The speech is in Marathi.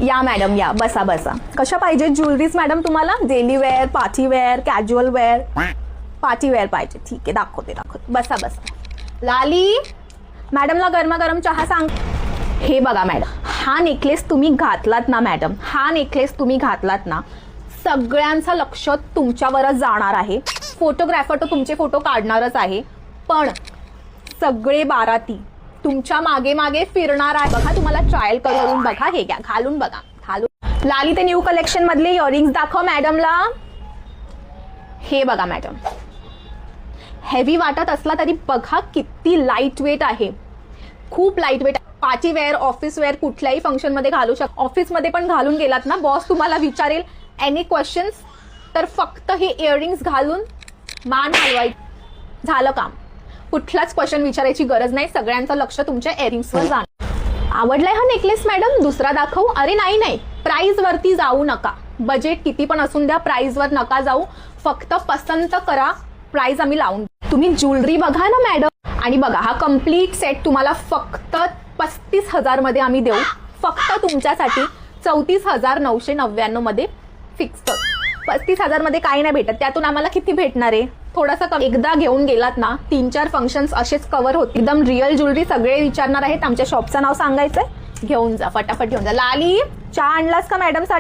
या मॅडम या, बसा बसा. कशा पाहिजे ज्वेलरीज मॅडम तुम्हाला? Daily wear, party wear, casual wear? Party wear पाहिजे, ठीक आहे, दाखवते. बसा बसा. लाली, मॅडमला गरमागरम चहा सांग. हे बघा मॅडम, हा नेकलेस तुम्ही घातलात ना मॅडम, हा नेकलेस तुम्ही घातलात ना, सगळ्यांचं लक्ष तुमच्यावरच जाणार आहे. फोटोग्राफर तर तुमचे फोटो काढणारच आहे, पण सगळे बाराती तुमच्या मागे मागे फिरणार आहे. बघा, तुम्हाला ट्रायल करून बघा. हे घ्या, घालून बघा. लाली, ते न्यू कलेक्शन मधले इयरिंग्स दाखव मॅडमला. हे बघा मॅडम, हेवी वाटत असला तरी बघा किती लाईट वेट आहे, खूप light weight. Party wear, office wear, कुठल्याही फंक्शन मध्ये घालू शकता. ऑफिसमध्ये पण घालून गेलात ना, बॉस तुम्हाला विचारेल एनी क्वेश्चन्स, तर फक्त हे इयरिंग्स घालून मान हलवायचं, झालं काम. कुठलाच क्वेश्चन विचारायची गरज नाही, सगळ्यांचं लक्ष तुमच्या इयरिंग्सवर जाणार. आवडलाय हा नेकलेस मॅडम? दुसरा दाखवू? अरे नाही, प्राइस वरती जाऊ नका. बजेट किती पण असून द्या, प्राइस वर नका जाऊ. फक्त पसंत करा, प्राइस आम्ही लावून. तुम्ही ज्वेलरी बघा ना मॅडम, आणि बघा हा कम्प्लीट सेट तुम्हाला फक्त 35,000 मध्ये आम्ही देऊ. फक्त तुमच्यासाठी 34,999 मध्ये फिक्स करू. 35,000 मध्ये काही नाही भेटत, त्यातून आम्हाला किती भेटणार आहे? थोडासा कमी. एकदा घेऊन गेलात ना, 3-4 फंक्शन्स असेच कव्हर होते. एकदम रिअल ज्वेलरी. सगळे विचारणार आहेत, आमच्या शॉपचं नाव सांगायचंय, घेऊन जा, फटाफट घेऊन जा. लाली, चहा आणलास का मॅडम साठी?